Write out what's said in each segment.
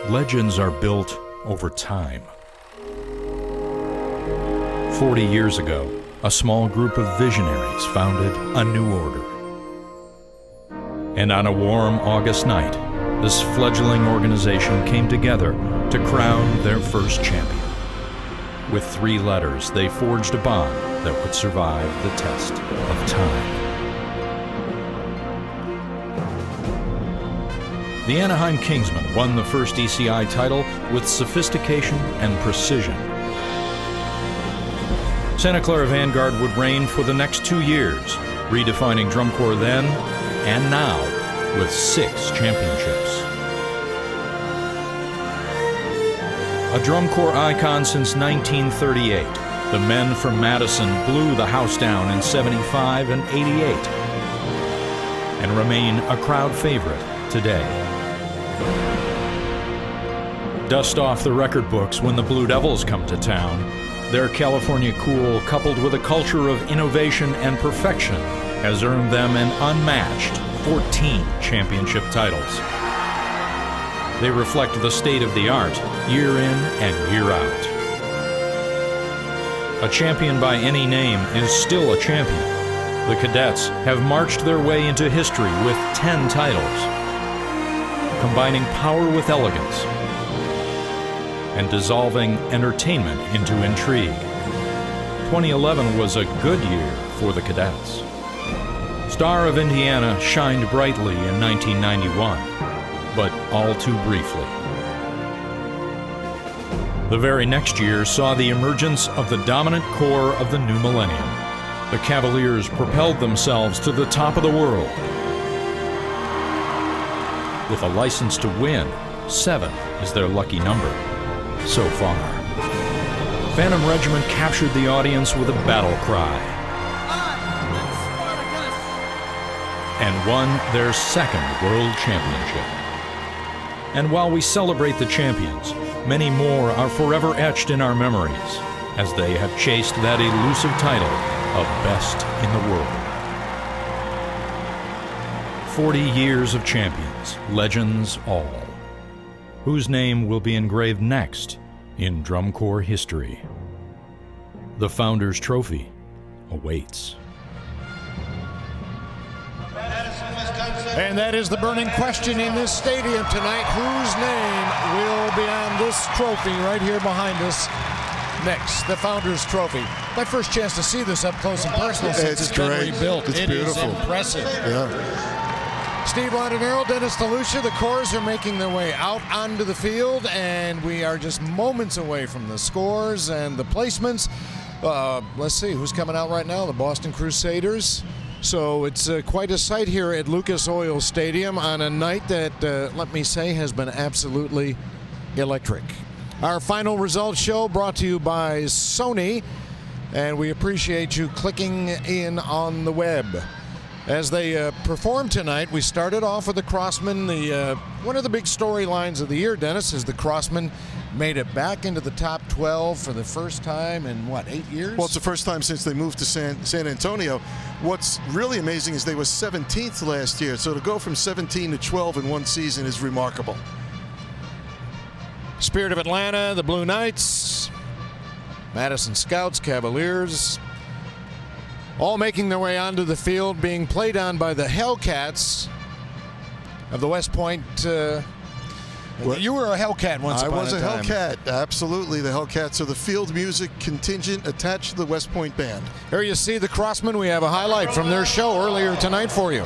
Legends are built over time. 40 years ago, a small group of visionaries founded a new order. And on a warm August night, this fledgling organization came together to crown their first champion. With 3 letters, they forged a bond that would survive the test of time. The Anaheim Kingsmen won the first DCI title with sophistication and precision. Santa Clara Vanguard would reign for the next 2 years, redefining drum corps then and now with 6 championships. A drum corps icon since 1938, the men from Madison blew the house down in 75 and 88 and remain a crowd favorite today. Dust off the record books when the Blue Devils come to town. Their California cool, coupled with a culture of innovation and perfection, has earned them an unmatched 14 championship titles. They reflect the state of the art year in and year out. A champion by any name is still a champion. The Cadets have marched their way into history with 10 titles, combining power with elegance and dissolving entertainment into intrigue. 2011 was a good year for the Cadets. Star of Indiana shined brightly in 1991, but all too briefly. The very next year saw the emergence of the dominant corps of the new millennium. The Cavaliers propelled themselves to the top of the world. With a license to win, 7 is their lucky number so far. Phantom Regiment captured the audience with a battle cry and won their 2nd world championship. And while we celebrate the champions, many more are forever etched in our memories as they have chased that elusive title of best in the world. 40 years of champions, legends all. Whose name will be engraved next in drum corps history? The Founders Trophy awaits. And that is the burning question in this stadium tonight. Whose name will be on this trophy right here behind us next? The Founders Trophy. My first chance to see this up close and personal since it's been rebuilt. It's beautiful. It is impressive. Yeah. Steve Londanero, Dennis DeLucia, the Corps are making their way out onto the field, and we are just moments away from the scores and the placements. Let's see who's coming out right now. The Boston Crusaders. So it's quite a sight here at Lucas Oil Stadium on a night that, let me say, has been absolutely electric. Our final results show brought to you by Sony, and we appreciate you clicking in on the web. As they perform tonight, we started off with the Crossmen. One of the big storylines of the year, Dennis, is the Crossmen made it back into the top 12 for the first time in, 8 years? Well, it's the first time since they moved to San Antonio. What's really amazing is they were 17th last year, so to go from 17 to 12 in one season is remarkable. Spirit of Atlanta, the Blue Knights, Madison Scouts, Cavaliers, all making their way onto the field, being played on by the Hellcats of the West Point. You were a Hellcat once upon a time. I was a Hellcat, absolutely. The Hellcats are the field music contingent attached to the West Point Band. Here you see the Crossmen. We have a highlight from their show earlier tonight for you.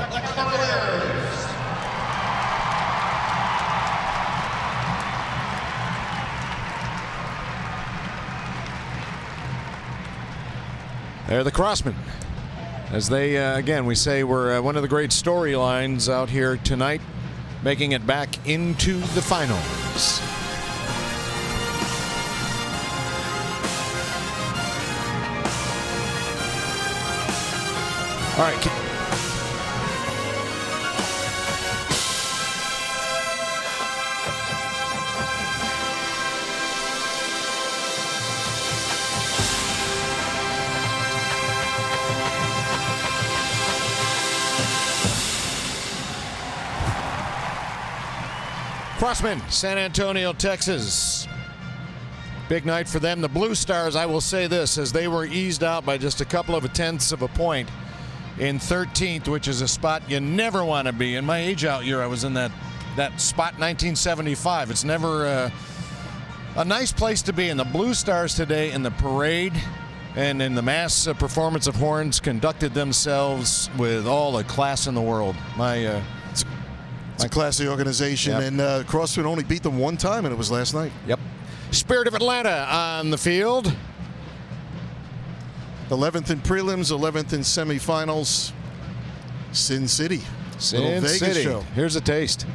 They're the Crossmen. As they, again, we say we're one of the great storylines out here tonight, making it back into the finals. All right. Crossmen, San Antonio, Texas. Big night for them. The Blue Stars, I will say this, as they were eased out by just a couple of tenths of a point in 13th, which is a spot you never want to be. In my age-out year, I was in that spot 1975. It's never a nice place to be. And the Blue Stars today in the parade and in the mass performance of horns conducted themselves with all the class in the world. It's a classy organization, yep. and Crossmen only beat them one time, and it was last night. Yep. Spirit of Atlanta on the field. 11th in prelims, 11th in semifinals. Sin City. Sin Vegas City. Show. Here's a taste.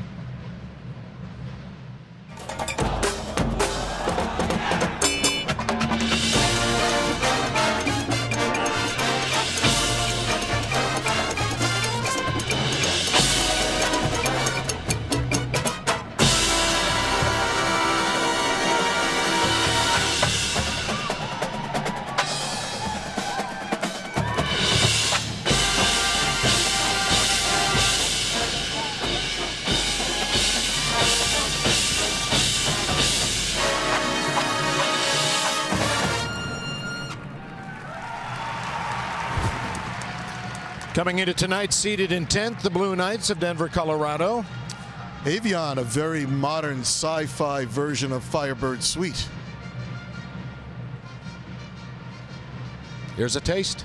Coming into tonight, seated in 10th, the Blue Knights of Denver, Colorado. Avion, a very modern sci-fi version of Firebird Suite. Here's a taste.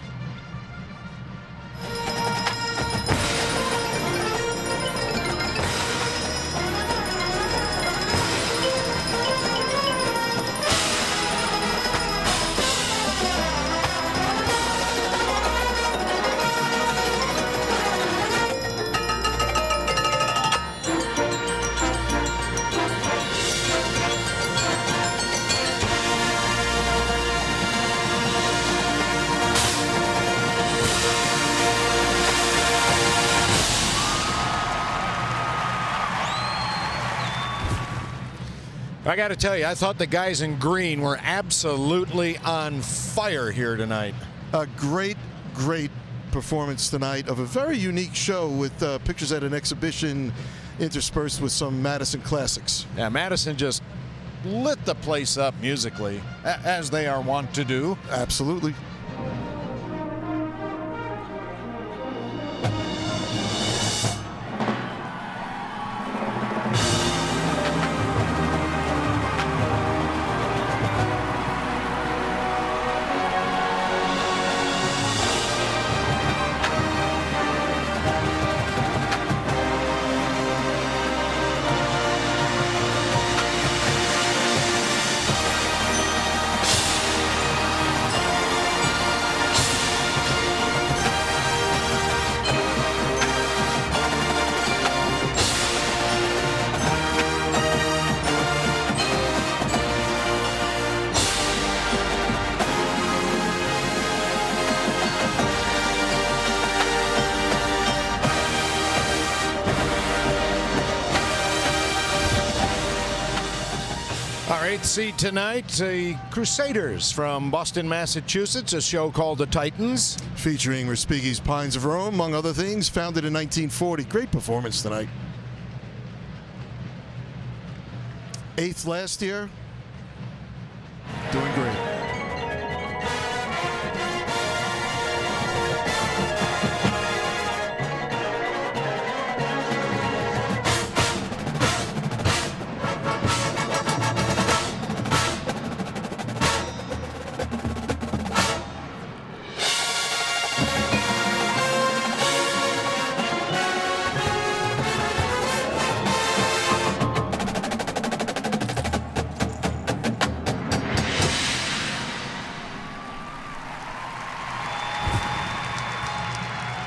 I got to tell you, I thought the guys in green were absolutely on fire here tonight. A great, great performance tonight of a very unique show with pictures at an exhibition interspersed with some Madison classics. Yeah, Madison just lit the place up musically, as they are wont to do. Absolutely. Eighth seed tonight, the Crusaders from Boston, Massachusetts, a show called The Titans. Featuring Respighi's Pines of Rome, among other things, founded in 1940. Great performance tonight. Eighth last year, doing great.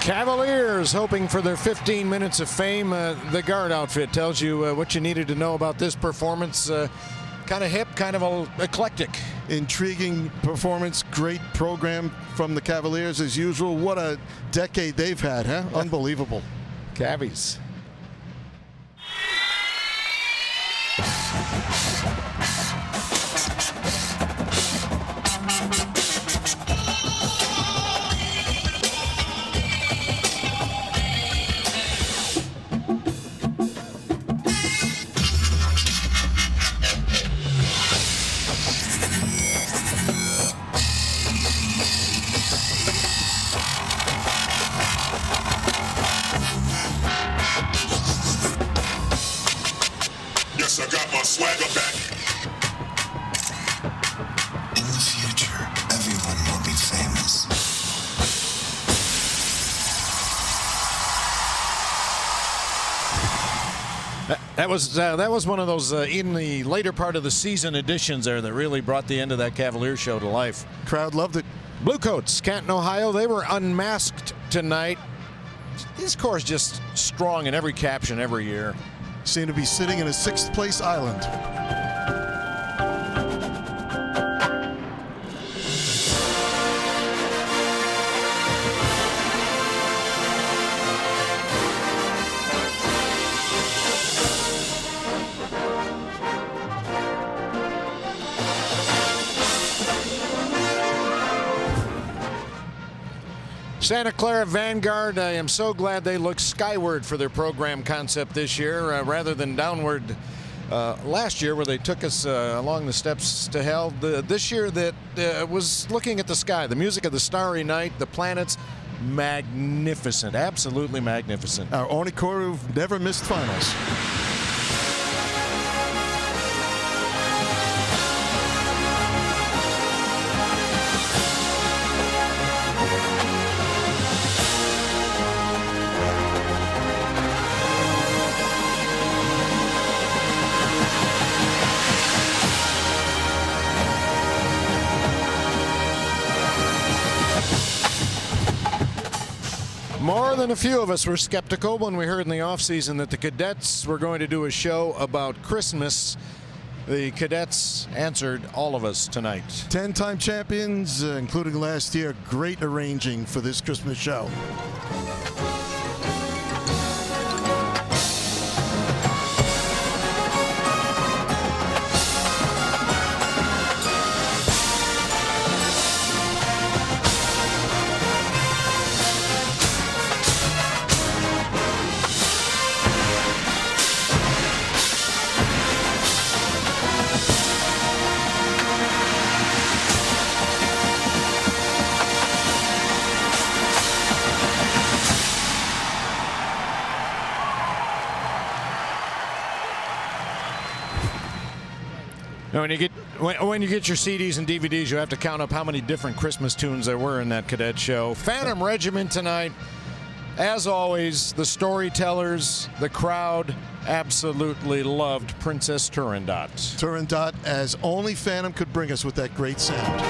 Cavaliers hoping for their 15 minutes of fame. The guard outfit tells you what you needed to know about this performance. Kind of hip, kind of eclectic. Intriguing performance, great program from the Cavaliers as usual. What a decade they've had, huh? Unbelievable. Cavies. swagger back. In the future, everyone will be famous. That was one of those in the later part of the season editions there that really brought the end of that Cavalier show to life. Crowd loved it. Bluecoats, Canton, Ohio, they were unmasked tonight. This Corps is just strong in every caption every year. Seem to be sitting in a 6th place island. Santa Clara Vanguard, I am so glad they look skyward for their program concept this year rather than downward last year where they took us along the steps to hell. This year that was looking at the sky, the music of the starry night, the planets, magnificent, absolutely magnificent. Our only Corps who've never missed finals. More than a few of us were skeptical when we heard in the offseason that the Cadets were going to do a show about Christmas. The Cadets answered all of us tonight. 10-time champions, including last year. Great arranging for this Christmas show. When you get your CDs and DVDs, you have to count up how many different Christmas tunes there were in that cadet show. Phantom Regiment tonight. As always, the storytellers, the crowd absolutely loved Princess Turandot. Turandot, as only Phantom could bring us with that great sound.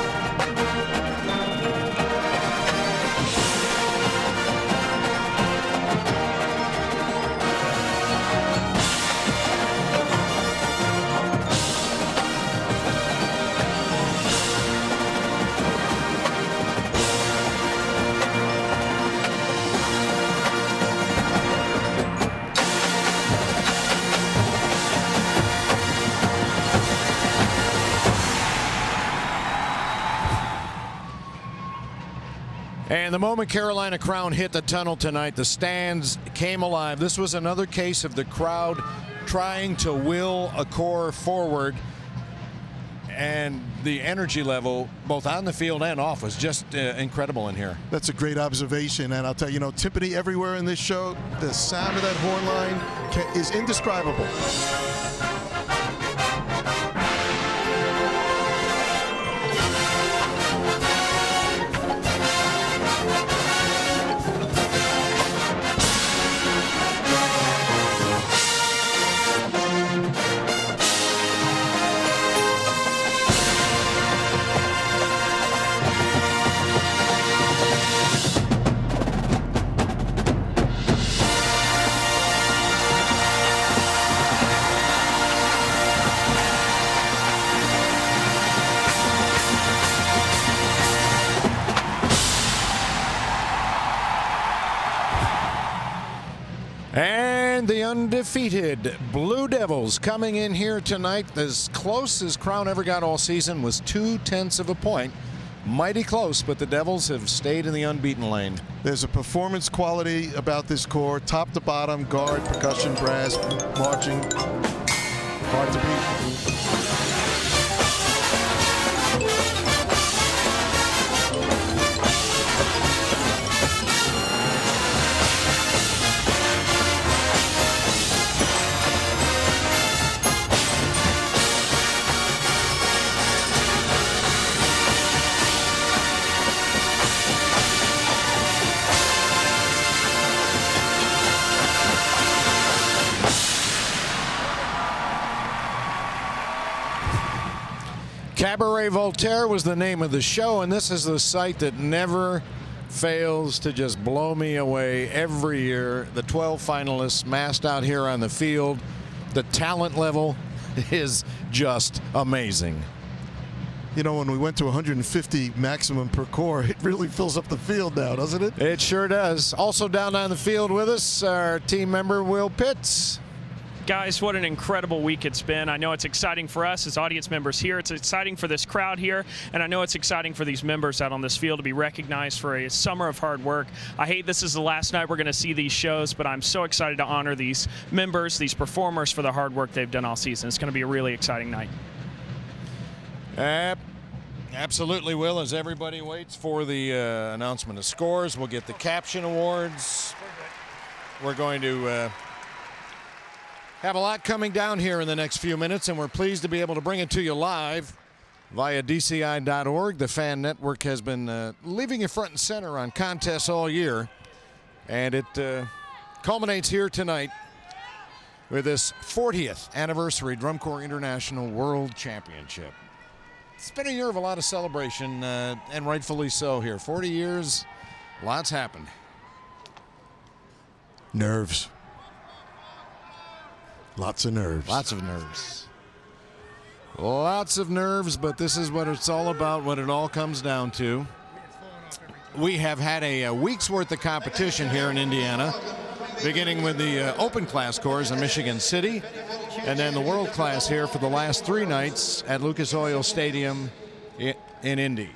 And the moment Carolina Crown hit the tunnel tonight, the stands came alive. This was another case of the crowd trying to will a Corps forward. And the energy level, both on the field and off, was just incredible in here. That's a great observation. And I'll tell you, timpani everywhere in this show, the sound of that horn line is indescribable. And the undefeated Blue Devils coming in here tonight as close as Crown ever got all season was 0.2 of a point. Mighty close, but the Devils have stayed in the unbeaten lane. There's a performance quality about this Corps, top to bottom, guard, percussion, brass, marching. Hard to beat. Cabaret Voltaire was the name of the show, and this is the site that never fails to just blow me away every year. The 12 finalists massed out here on the field. The talent level is just amazing. You know, when we went to 150 maximum per corps, it really fills up the field now, doesn't it? It sure does. Also down on the field with us, our team member, Will Pitts. Guys, what an incredible week it's been. I know it's exciting for us as audience members here. It's exciting for this crowd here, and I know it's exciting for these members out on this field to be recognized for a summer of hard work. I hate this is the last night we're going to see these shows, but I'm so excited to honor these members, these performers, for the hard work they've done all season. It's going to be a really exciting night. Absolutely, Will. As everybody waits for the announcement of scores, we'll get the Caption Awards. We're going to have a lot coming down here in the next few minutes, and we're pleased to be able to bring it to you live via DCI.org. The fan network has been leaving you front and center on contests all year, and it culminates here tonight with this 40th anniversary Drum Corps International World Championship. It's been a year of a lot of celebration, and rightfully so here. 40 years, lots happened. Nerves. Lots of nerves. Lots of nerves. Lots of nerves, but this is what it's all about, what it all comes down to. We have had a week's worth of competition here in Indiana, beginning with the open class corps in Michigan City, and then the world class here for the last 3 nights at Lucas Oil Stadium in Indy.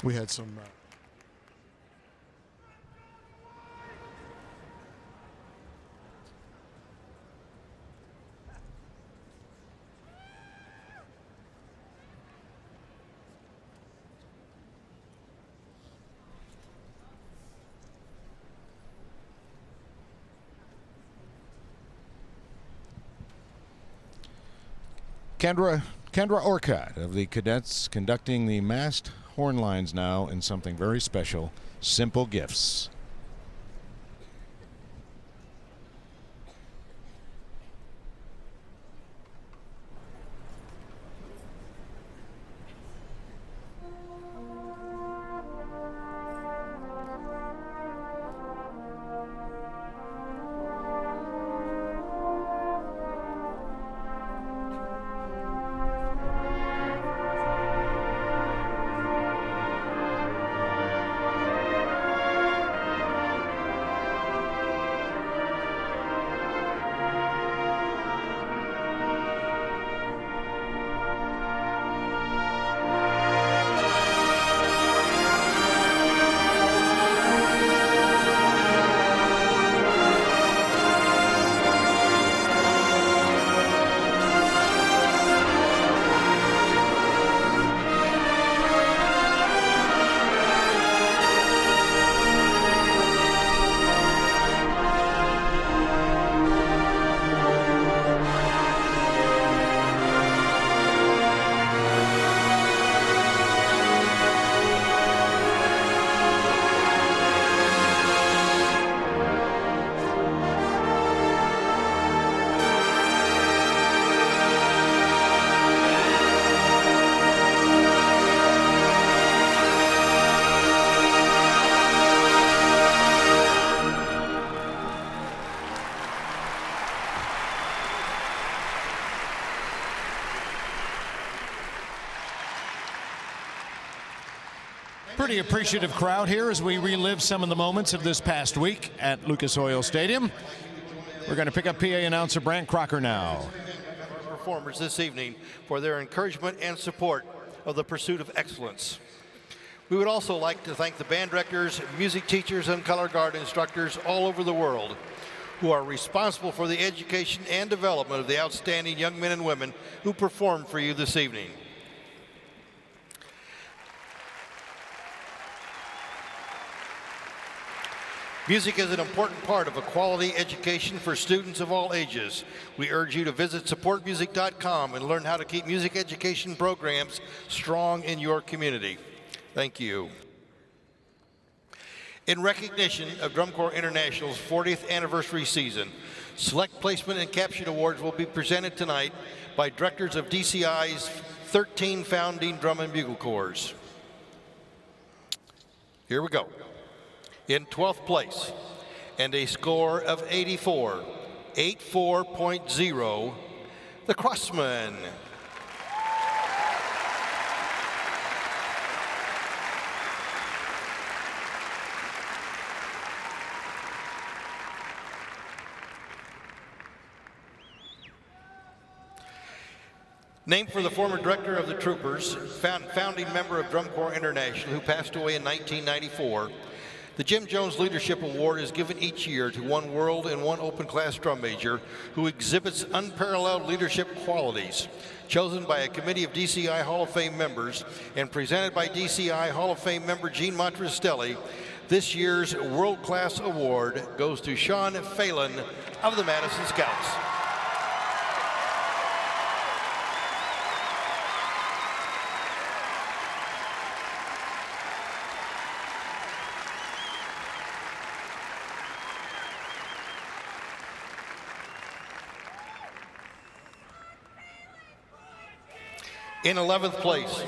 We had some... Kendra Orcutt of the Cadets conducting the massed horn lines now in something very special, Simple Gifts. Pretty appreciative crowd here as we relive some of the moments of this past week at Lucas Oil Stadium. We're going to pick up PA announcer Brant Crocker now. Performers this evening for their encouragement and support of the pursuit of excellence. We would also like to thank the band directors, music teachers, and color guard instructors all over the world who are responsible for the education and development of the outstanding young men and women who performed for you this evening. Music is an important part of a quality education for students of all ages. We urge you to visit supportmusic.com and learn how to keep music education programs strong in your community. Thank you. In recognition of Drum Corps International's 40th anniversary season, select placement and caption awards will be presented tonight by directors of DCI's 13 founding drum and bugle corps. Here we go. In 12th place, and a score of 84.0, the Crossmen. Named for the former director of the Troopers, founding member of Drum Corps International, who passed away in 1994, the Jim Jones Leadership Award is given each year to one world and one open class drum major who exhibits unparalleled leadership qualities, chosen by a committee of DCI Hall of Fame members and presented by DCI Hall of Fame member Gene Montrestelli. This year's World Class Award goes to Sean Phelan of the Madison Scouts. In 11th place,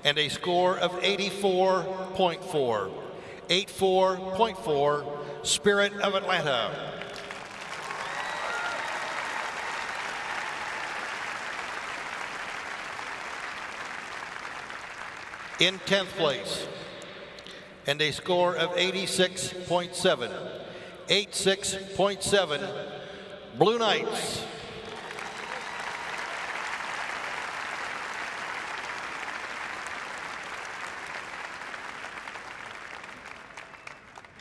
and a score of 84.4, Spirit of Atlanta. In 10th place, and a score of 86.7, Blue Knights.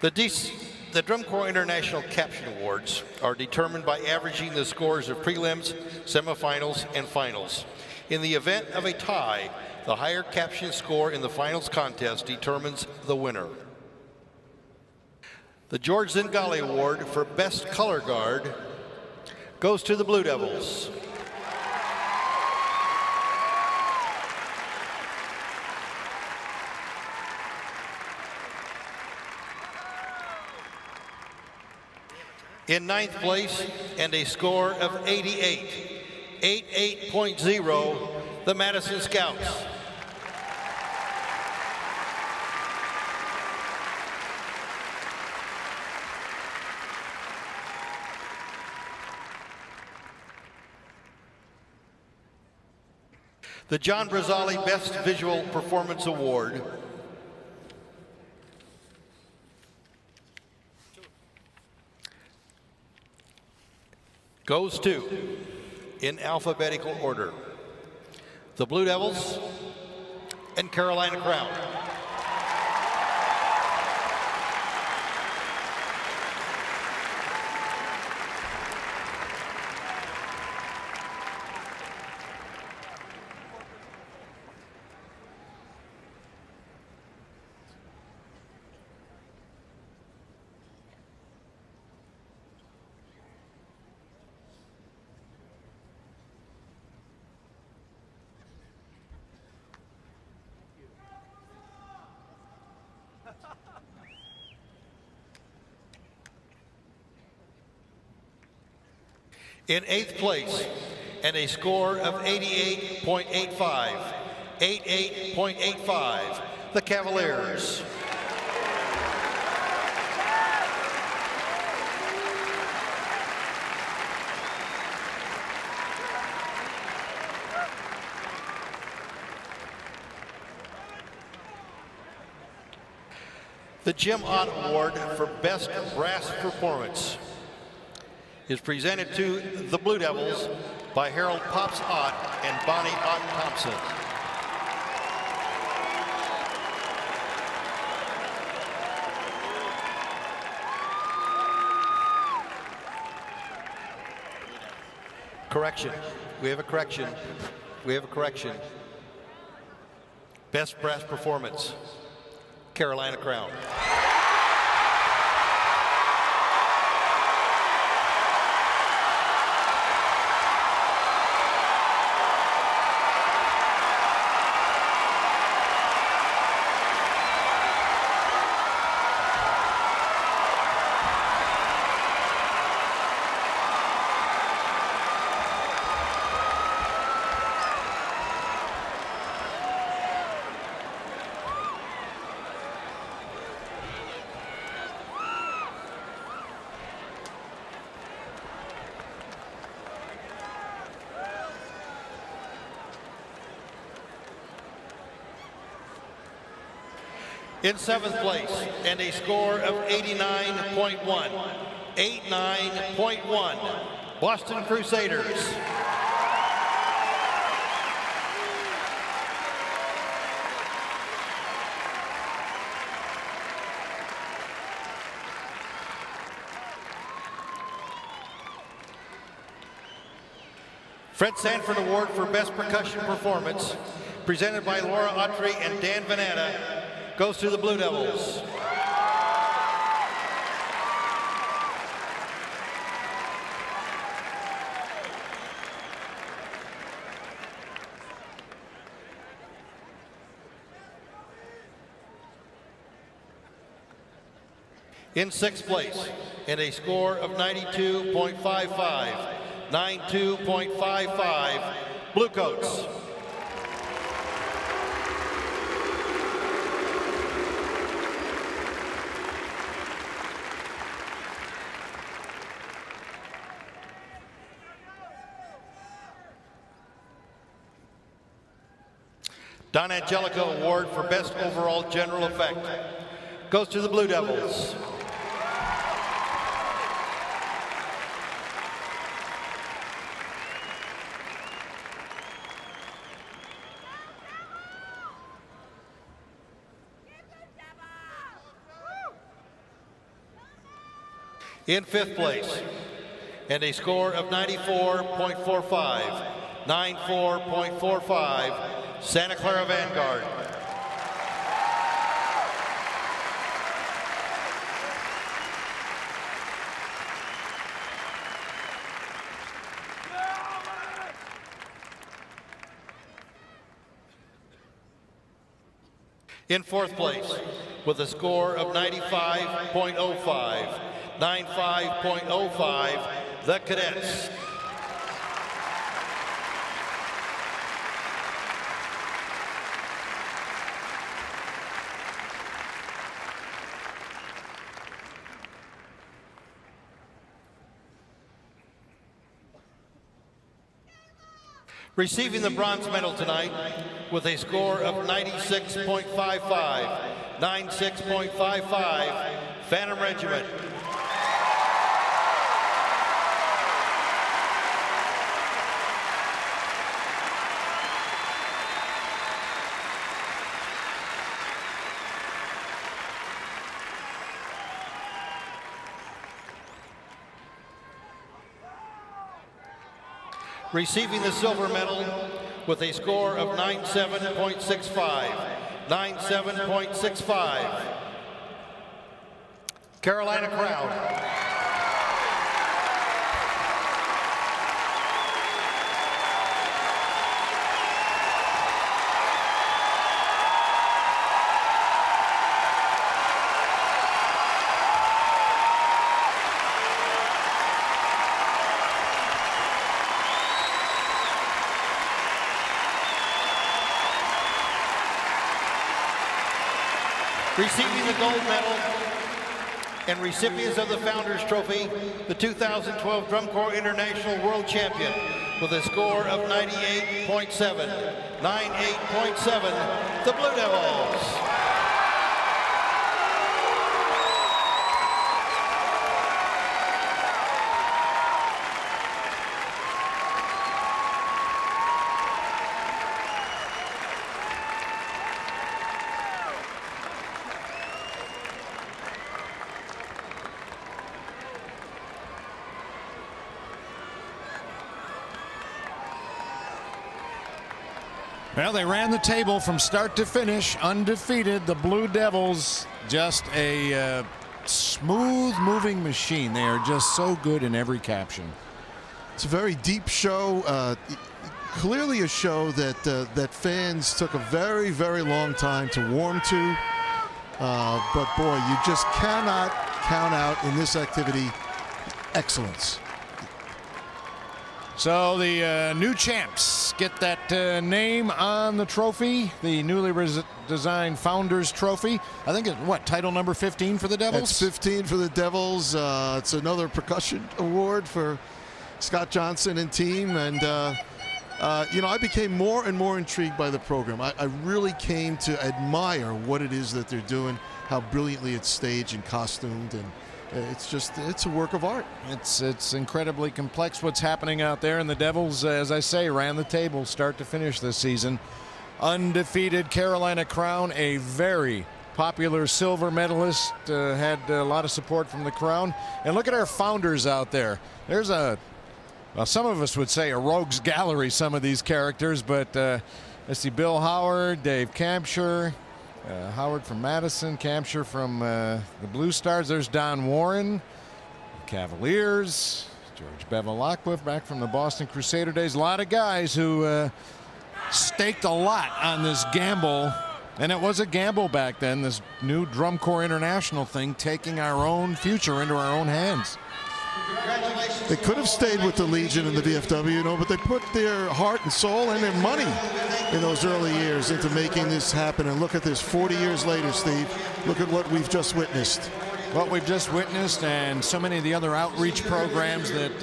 The Drum Corps International Caption Awards are determined by averaging the scores of prelims, semifinals, and finals. In the event of a tie, the higher caption score in the finals contest determines the winner. The George Zingali Award for Best Color Guard goes to the Blue Devils. In 9th place, and a score of 88.0, the Madison Scouts. The John Brazale Best Visual Performance Award goes to, in alphabetical order, the Blue Devils and Carolina Crown. In 8th place, and a score of 88.85, the Cavaliers. The Jim Ott Award for Best Brass Performance is presented to the Blue Devils by Harold Pops Ott and Bonnie Ott Thompson. Correction. We have a correction. We have a correction. Best Brass Performance, Carolina Crown. In 7th place, and a score of 89.1, 89.1, Boston Crusaders. Fred Sanford Award for Best Percussion Performance, presented by Laura Autry and Dan Venata, goes to the Blue Devils. In 6th place, and a score of 92.55, 92.55, Bluecoats. Don Angelica Award for Best Overall General Effect goes to the Blue Devils. In 5th place, and a score of 94.45, 94.45, Santa Clara Vanguard. In 4th place, with a score of 95.05, 95.05, the Cadets. Receiving the bronze medal tonight with a score of 96.55, 96.55, Phantom Regiment. Receiving the silver medal with a score of 97.65, 97.65, Carolina Crowd. Receiving the gold medal and recipients of the Founders Trophy, the 2012 Drum Corps International World Champion with a score of 98.7, 98.7, the Blue Devils. Well, they ran the table from start to finish, undefeated. The Blue Devils, just a smooth-moving machine. They are just so good in every caption. It's a very deep show. Clearly a show that that fans took a very, very long time to warm to. But boy, you just cannot count out in this activity excellence. So the new champs get that name on the trophy, the newly designed Founders Trophy. I think it's, what, title number 15 for the Devils? It's 15 for the Devils. It's another percussion award for Scott Johnson and team. And you know, I became more and more intrigued by the program. I really came to admire what it is that they're doing, how brilliantly it's staged and costumed, and it's a work of art. It's incredibly complex what's happening out there, and the Devils, as I say, ran the table start to finish this season. Undefeated Carolina Crown, a very popular silver medalist, had a lot of support from the Crown. And look at our founders out there. There's well, some of us would say a rogues gallery, some of these characters, but let's see, Bill Howard, Dave Capture, Howard from Madison, Capture from the Blue Stars. There's Don Warren, Cavaliers, George Bevel-Lockwood back from the Boston Crusader days. A lot of guys who staked a lot on this gamble, and it was a gamble back then, this new Drum Corps International thing, taking our own future into our own hands. They could have stayed with the Legion and the VFW, you know, but they put their heart and soul and their money in those early years into making this happen. And look at this, 40 years later, Steve. Look at what we've just witnessed. What we've just witnessed, and so many of the other outreach programs that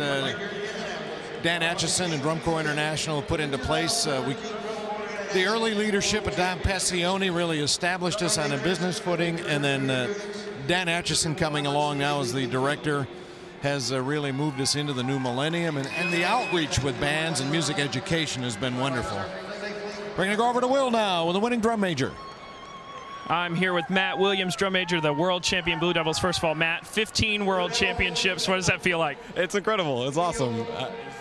Dan Atchison and Drum Corps International put into place. The early leadership of Don Passione really established us on a business footing, and then Dan Atchison coming along now as the director has really moved us into the new millennium, and the outreach with bands and music education has been wonderful. We're going to go over to Will now with the winning drum major. I'm here with Matt Williams, drum major, the world champion Blue Devils. First of all, Matt, 15 world championships. What does that feel like? It's incredible. It's awesome.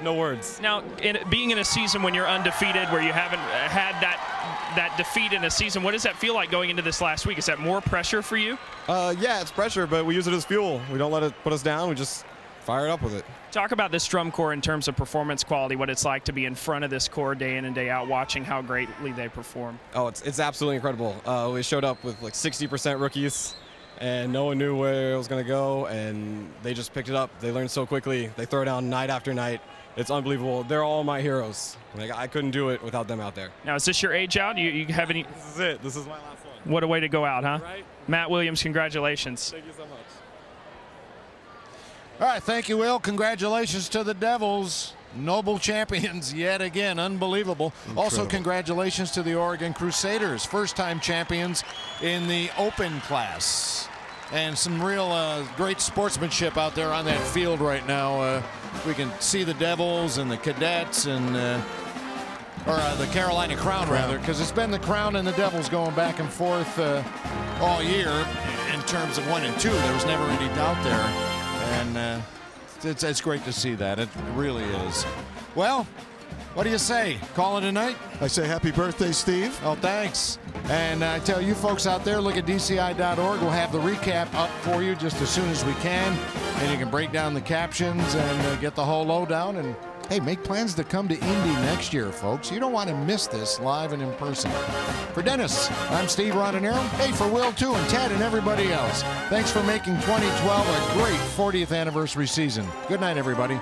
No words. Now, being in a season when you're undefeated, where you haven't had that defeat in a season, what does that feel like going into this last week? Is that more pressure for you? Yeah, it's pressure, but we use it as fuel. We don't let it put us down. We just fire it up with it. Talk about this drum corps in terms of performance quality, what it's like to be in front of this corps day in and day out, watching how greatly they perform. Oh, it's absolutely incredible. We showed up with like 60% rookies, and no one knew where it was going to go, and they just picked it up. They learned so quickly. They throw down night after night. It's unbelievable. They're all my heroes. Like, I couldn't do it without them out there. Now, is this your age out? You have any? This is it. This is my last one. What a way to go out, huh? Right? Matt Williams, congratulations. Thank you so much. All right, thank you, Will. Congratulations to the Devils. Noble champions yet again. Unbelievable. Incredible. Also, congratulations to the Oregon Crusaders. First-time champions in the open class. And some real great sportsmanship out there on that field right now. We can see the Devils and the Cadets and the Carolina Crown, rather, because it's been the Crown and the Devils going back and forth all year in terms of 1 and 2. There was never any doubt there. And it's great to see that. It really is. Well, what do you say? Call it a night? I say happy birthday, Steve. Oh, thanks. And I tell you folks out there, look at DCI.org. We'll have the recap up for you just as soon as we can. And you can break down the captions and get the whole lowdown. And, hey, make plans to come to Indy next year, folks. You don't want to miss this live and in person. For Dennis, I'm Steve Rodinero. Hey, for Will, too, and Ted and everybody else. Thanks for making 2012 a great 40th anniversary season. Good night, everybody.